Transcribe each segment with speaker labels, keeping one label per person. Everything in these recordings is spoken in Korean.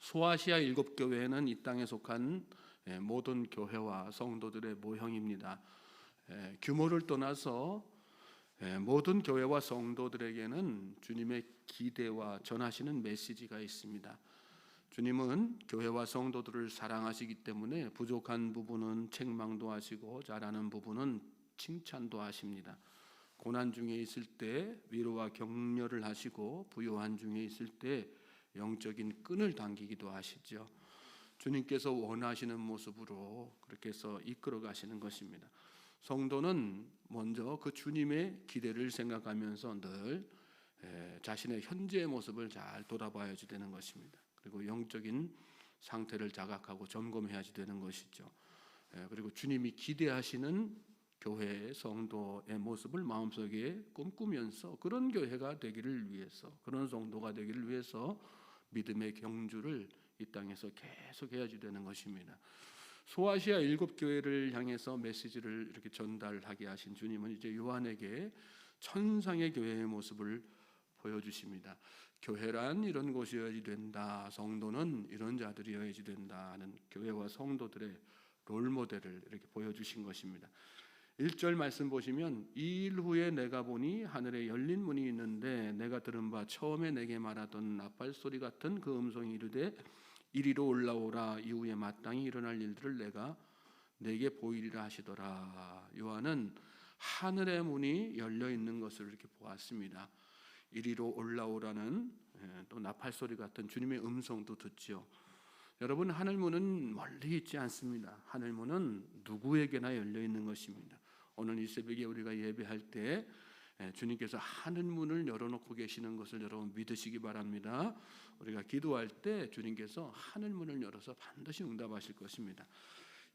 Speaker 1: 소아시아 7교회는 이 땅에 속한 모든 교회와 성도들의 모형입니다. 규모를 떠나서 모든 교회와 성도들에게는 주님의 기대와 전하시는 메시지가 있습니다. 주님은 교회와 성도들을 사랑하시기 때문에 부족한 부분은 책망도 하시고 잘하는 부분은 칭찬도 하십니다. 고난 중에 있을 때 위로와 격려를 하시고 부요한 중에 있을 때 영적인 끈을 당기기도 하시죠. 주님께서 원하시는 모습으로 그렇게 해서 이끌어 가시는 것입니다. 성도는 먼저 그 주님의 기대를 생각하면서 늘 자신의 현재의 모습을 잘 돌아봐야지 되는 것입니다. 그리고 영적인 상태를 자각하고 점검해야지 되는 것이죠. 그리고 주님이 기대하시는 교회의 성도의 모습을 마음속에 꿈꾸면서 그런 교회가 되기를 위해서, 그런 성도가 되기를 위해서 믿음의 경주를 이 땅에서 계속 해야지 되는 것입니다. 소아시아 7교회를 향해서 메시지를 이렇게 전달하게 하신 주님은 이제 요한에게 천상의 교회의 모습을 보여주십니다. 교회란 이런 곳이어야지 된다, 성도는 이런 자들이어야지 된다 하는 교회와 성도들의 롤모델을 이렇게 보여주신 것입니다. 1절 말씀 보시면 이 일 후에 내가 보니 하늘에 열린 문이 있는데 내가 들은 바 처음에 내게 말하던 나팔 소리 같은 그 음성이 이르되 이리로 올라오라, 이후에 마땅히 일어날 일들을 내가 내게 보이리라 하시더라. 요한은 하늘의 문이 열려 있는 것을 이렇게 보았습니다. 이리로 올라오라는 또 나팔 소리 같은 주님의 음성도 듣죠. 여러분, 하늘문은 멀리 있지 않습니다. 하늘문은 누구에게나 열려 있는 것입니다. 오늘 이 새벽에 우리가 예배할 때 주님께서 하늘문을 열어놓고 계시는 것을 여러분 믿으시기 바랍니다. 우리가 기도할 때 주님께서 하늘문을 열어서 반드시 응답하실 것입니다.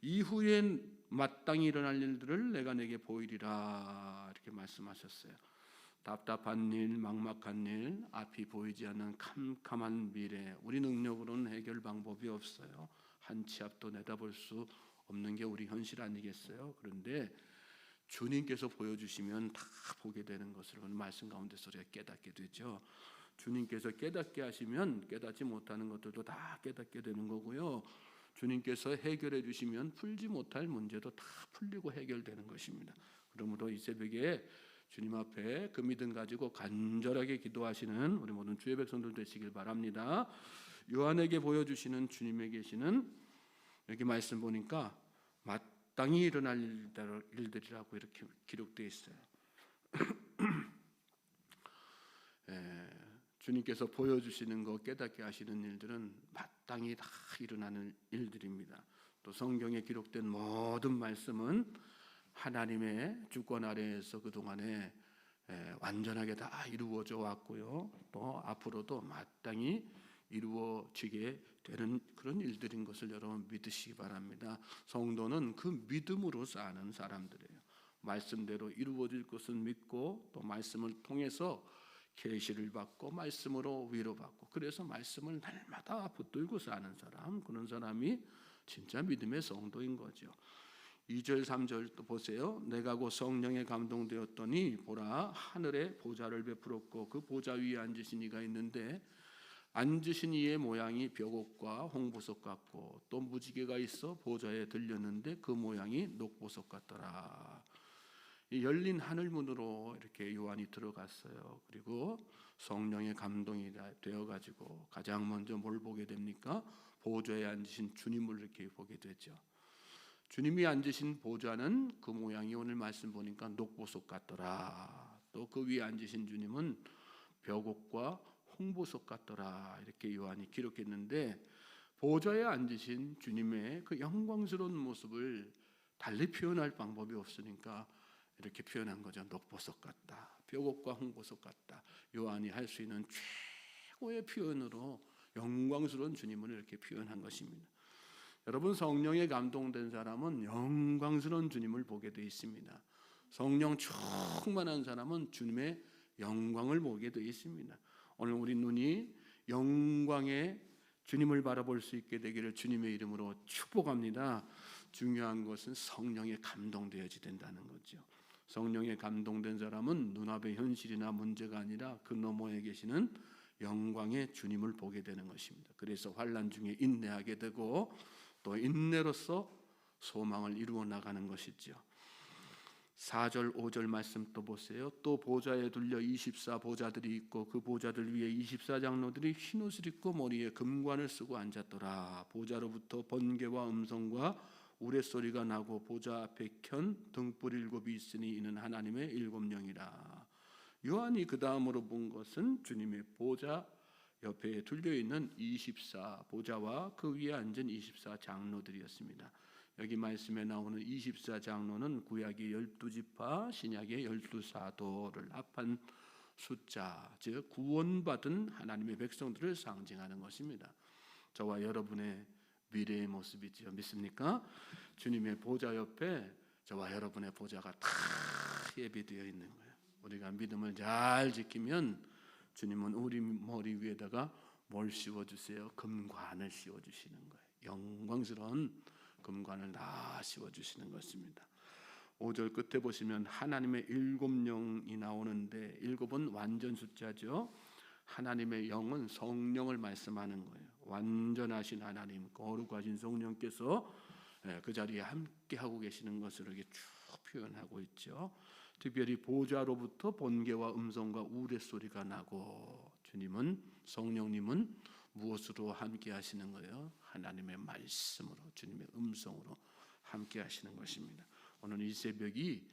Speaker 1: 이후에 마땅히 일어날 일들을 내가 내게 보이리라 이렇게 말씀하셨어요. 답답한 일, 막막한 일, 앞이 보이지 않는 캄캄한 미래, 우리 능력으로는 해결 방법이 없어요. 한 치 앞도 내다볼 수 없는 게 우리 현실 아니겠어요? 그런데 주님께서 보여주시면 다 보게 되는 것을 오늘 말씀 가운데서 우리가 깨닫게 되죠. 주님께서 깨닫게 하시면 깨닫지 못하는 것들도 다 깨닫게 되는 거고요. 주님께서 해결해 주시면 풀지 못할 문제도 다 풀리고 해결되는 것입니다. 그러므로 이 새벽에 주님 앞에 그 믿음 가지고 간절하게 기도하시는 우리 모든 주의 백성들 되시길 바랍니다. 요한에게 보여주시는 주님의 계시는 여기 말씀 보니까 마땅히 일어날 일들이라고 이렇게 기록되어 있어요. 주님께서 보여주시는 것, 깨닫게 하시는 일들은 마땅히 다 일어나는 일들입니다. 또 성경에 기록된 모든 말씀은 하나님의 주권 아래에서 그동안에 완전하게 다 이루어져 왔고요. 또 앞으로도 마땅히 이루어지게 되는 그런 일들인 것을 여러분 믿으시기 바랍니다. 성도는 그 믿음으로 사는 사람들이에요. 말씀대로 이루어질 것은 믿고 또 말씀을 통해서 계시를 받고 말씀으로 위로받고 그래서 말씀을 날마다 붙들고 사는 사람, 그런 사람이 진짜 믿음의 성도인 거죠. 2절 3절 또 보세요. 내가 곧 성령에 감동되었더니 보라, 하늘에 보좌를 베풀었고 그 보좌 위에 앉으신 이가 있는데 앉으신 이의 모양이 벽옥과 홍보석 같고 또 무지개가 있어 보좌에 들렸는데 그 모양이 녹보석 같더라. 이 열린 하늘문으로 이렇게 요한이 들어갔어요. 그리고 성령의 감동이 되어가지고 가장 먼저 뭘 보게 됩니까? 보좌에 앉으신 주님을 이렇게 보게 되죠. 주님이 앉으신 보좌는 그 모양이 오늘 말씀 보니까 녹보석 같더라. 또 그 위에 앉으신 주님은 벽옥과 홍보석 같더라. 이렇게 요한이 기록했는데 보좌에 앉으신 주님의 그 영광스러운 모습을 달리 표현할 방법이 없으니까 이렇게 표현한 거죠. 녹보석 같다, 벽옥과 홍보석 같다. 요한이 할 수 있는 최고의 표현으로 영광스러운 주님을 이렇게 표현한 것입니다. 여러분, 성령에 감동된 사람은 영광스러운 주님을 보게 되어 있습니다. 성령 충만한 사람은 주님의 영광을 보게 되어 있습니다. 오늘 우리 눈이 영광의 주님을 바라볼 수 있게 되기를 주님의 이름으로 축복합니다. 중요한 것은 성령에 감동되어야 된다는 거죠. 성령에 감동된 사람은 눈앞의 현실이나 문제가 아니라 그 너머에 계시는 영광의 주님을 보게 되는 것입니다. 그래서 환난 중에 인내하게 되고 또 인내로서 소망을 이루어 나가는 것이죠. 4절 5절 말씀 또 보세요. 또 보좌에 둘려 24 보좌들이 있고 그 보좌들 위에 24 장로들이 흰옷을 입고 머리에 금관을 쓰고 앉았더라. 보좌로부터 번개와 음성과 우레소리가 나고 보좌 앞에 켠 등불 7이 있으니 이는 하나님의 7영이라. 요한이 그 다음으로 본 것은 주님의 보좌 옆에 둘려있는 24 보좌와 그 위에 앉은 24 장로들이었습니다. 여기 말씀에 나오는 24 장로는 구약의 12지파, 신약의 12사도를 합한 숫자, 즉 구원받은 하나님의 백성들을 상징하는 것입니다. 저와 여러분의 미래의 모습이죠. 믿습니까? 주님의 보좌 옆에 저와 여러분의 보좌가 다 예비되어 있는 거예요. 우리가 믿음을 잘 지키면 주님은 우리 머리 위에다가 뭘 씌워주세요? 금관을 씌워주시는 거예요. 영광스러운 금관을 다 씌워주시는 것입니다. 5절 끝에 보시면 하나님의 7영이 나오는데 7은 완전 숫자죠. 하나님의 영은 성령을 말씀하는 거예요. 완전하신 하나님, 거룩하신 성령께서 그 자리에 함께하고 계시는 것을 이렇게 쭉 표현하고 있죠. 특별히 보좌로부터 번개와 음성과 우레소리가 나고 주님은, 성령님은 무엇으로 함께 하시는 거예요? 하나님의 말씀으로, 주님의 음성으로 함께 하시는 것입니다. 오늘 이 새벽이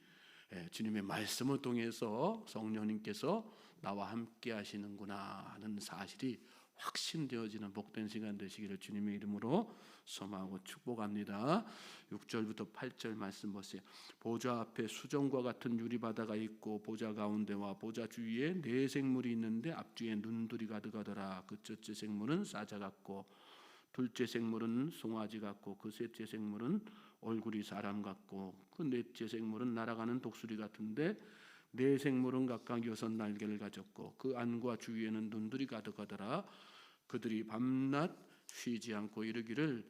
Speaker 1: 주님의 말씀을 통해서 성령님께서 나와 함께 하시는구나 하는 사실이 확신되어지는 복된 시간 되시기를 주님의 이름으로 소망하고 축복합니다. 6절부터 8절 말씀 보세요. 보좌 앞에 수정과 같은 유리바다가 있고 보좌 가운데와 보좌 주위에 4생물이 있는데 앞뒤에 눈들이 가득하더라. 그 첫째 생물은 사자 같고 둘째 생물은 송아지 같고 그 셋째 생물은 얼굴이 사람 같고 그 넷째 생물은 날아가는 독수리 같은데 4생물은 각각 6 날개를 가졌고 그 안과 주위에는 눈들이 가득하더라. 그들이 밤낮 쉬지 않고 이르기를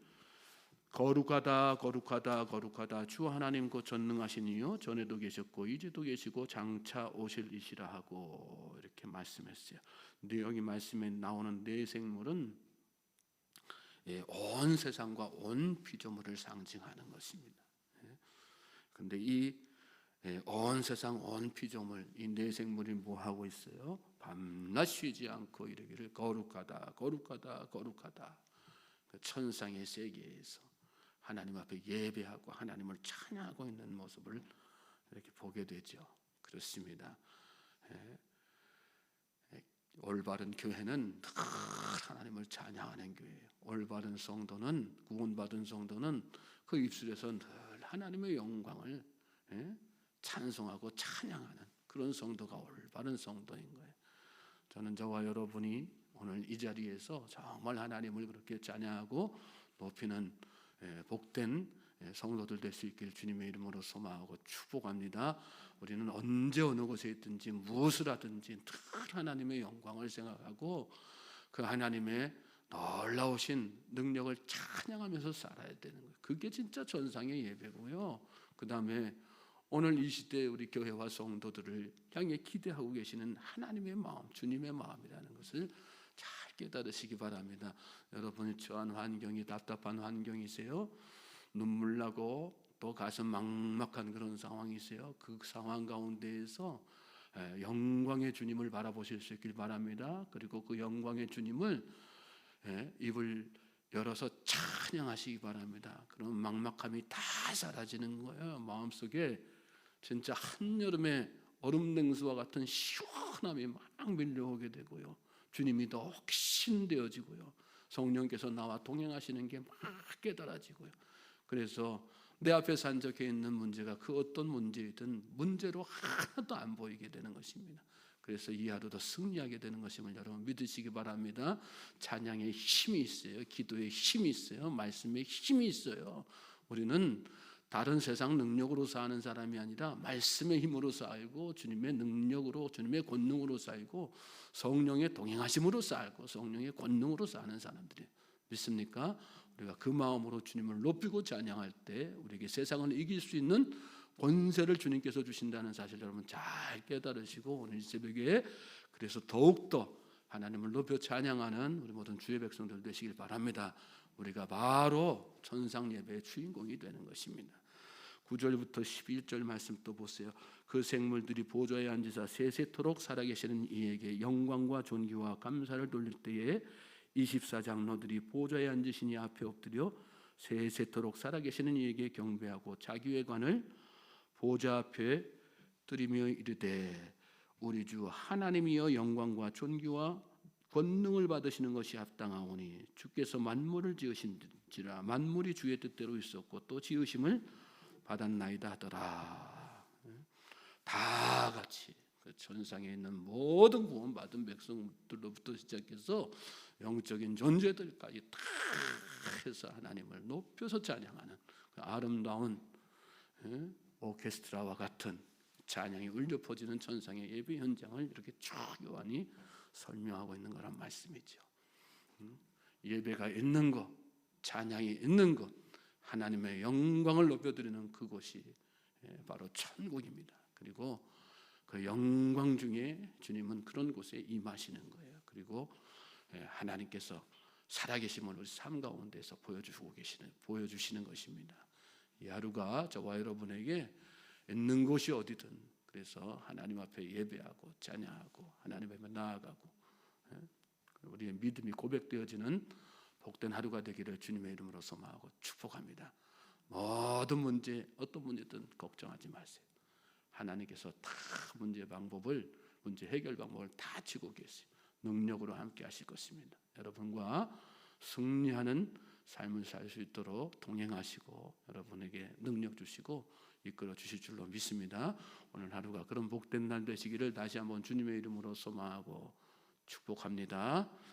Speaker 1: 거룩하다 거룩하다 거룩하다 주 하나님 곧 전능하신 이요 전에도 계셨고 이제도 계시고 장차 오실 이시라 하고 이렇게 말씀했어요. 근데 여기 말씀에 나오는 4생물은 온 세상과 온 피조물을 상징하는 것입니다. 그런데 이 온 세상 온 피조물 이 4생물이 뭐 하고 있어요? 밤낮 쉬지 않고 이르기를 거룩하다 거룩하다 거룩하다. 그 천상의 세계에서 하나님 앞에 예배하고 하나님을 찬양하고 있는 모습을 이렇게 보게 되죠. 그렇습니다. 올바른 교회는 늘 하나님을 찬양하는 교회예요. 올바른 성도는, 구원받은 성도는 그 입술에서 늘 하나님의 영광을 찬송하고 찬양하는 그런 성도가 올바른 성도인 거예요. 저는 저와 여러분이 오늘 이 자리에서 정말 하나님을 그렇게 찬양하고 높이는 복된 성도들 될 수 있기를 주님의 이름으로 소망하고 축복합니다. 우리는 언제 어느 곳에 있든지 무엇을 하든지 늘 하나님의 영광을 생각하고 그 하나님의 놀라우신 능력을 찬양하면서 살아야 되는 거예요. 그게 진짜 전상의 예배고요. 그 다음에 오늘 이 시대에 우리 교회와 성도들을 향해 기대하고 계시는 하나님의 마음, 주님의 마음이라는 것을 잘 깨달으시기 바랍니다. 여러분이 처한 환경이 답답한 환경이세요? 눈물 나고 또 가슴 막막한 그런 상황이세요? 그 상황 가운데에서 영광의 주님을 바라보실 수 있길 바랍니다. 그리고 그 영광의 주님을 입을 열어서 찬양하시기 바랍니다. 그럼 막막함이 다 사라지는 거예요. 마음속에 진짜 한여름의 얼음 냉수와 같은 시원함이 막 밀려오게 되고요. 주님이 더 확신되어지고요. 성령께서 나와 동행하시는 게 막 깨달아지고요. 그래서 내 앞에 산적해 있는 문제가 그 어떤 문제이든 문제로 하나도 안 보이게 되는 것입니다. 그래서 이 하루도 승리하게 되는 것임을 여러분 믿으시기 바랍니다. 찬양에 힘이 있어요. 기도에 힘이 있어요. 말씀에 힘이 있어요. 우리는 다른 세상 능력으로 사는 사람이 아니라 말씀의 힘으로 살고 주님의 능력으로, 주님의 권능으로 살고 성령의 동행하심으로 살고 성령의 권능으로 사는 사람들이에요. 믿습니까? 우리가 그 마음으로 주님을 높이고 찬양할 때 우리에게 세상을 이길 수 있는 권세를 주님께서 주신다는 사실 여러분 잘 깨달으시고 오늘 이 새벽에 그래서 더욱더 하나님을 높여 찬양하는 우리 모든 주의 백성들 되시길 바랍니다. 우리가 바로 천상 예배의 주인공이 되는 것입니다. 9절부터 11절 말씀 또 보세요. 그 생물들이 보좌에 앉으사 세세토록 살아계시는 이에게 영광과 존귀와 감사를 돌릴 때에 24장로들이 보좌에 앉으신 이 앞에 엎드려 세세토록 살아계시는 이에게 경배하고 자기의 관을 보좌 앞에 드리며 이르되 우리 주 하나님이여 영광과 존귀와 권능을 받으시는 것이 합당하오니 주께서 만물을 지으신지라 만물이 주의 뜻대로 있었고 또 지으심을 받았나이다 하더라. 다 같이 그 천상에 있는 모든 구원받은 백성들로부터 시작해서 영적인 존재들까지 다 해서 하나님을 높여서 찬양하는 그 아름다운 오케스트라와 같은 찬양이 울려 퍼지는 천상의 예배 현장을 이렇게 쭉 요한이 설명하고 있는 거란 말씀이죠. 예배가 있는 것, 찬양이 있는 것, 하나님의 영광을 높여드리는 그곳이 바로 천국입니다. 그리고 그 영광 중에 주님은 그런 곳에 임하시는 거예요. 그리고 하나님께서 살아계심을 우리 삶 가운데서 보여주시는 것입니다. 이 하루가 저와 여러분에게 있는 곳이 어디든 그래서 하나님 앞에 예배하고 찬양하고 하나님 앞에 나아가고 우리의 믿음이 고백되어지는 복된 하루가 되기를 주님의 이름으로 소망하고 축복합니다. 모든 문제 어떤 문제든 걱정하지 마세요. 하나님께서 다 문제 해결 방법을 다 지고 계세요. 능력으로 함께 하실 것입니다. 여러분과 승리하는 삶을 살 수 있도록 동행하시고 여러분에게 능력 주시고 이끌어 주실 줄로 믿습니다. 오늘 하루가 그런 복된 날 되시기를 다시 한번 주님의 이름으로 소망하고 축복합니다.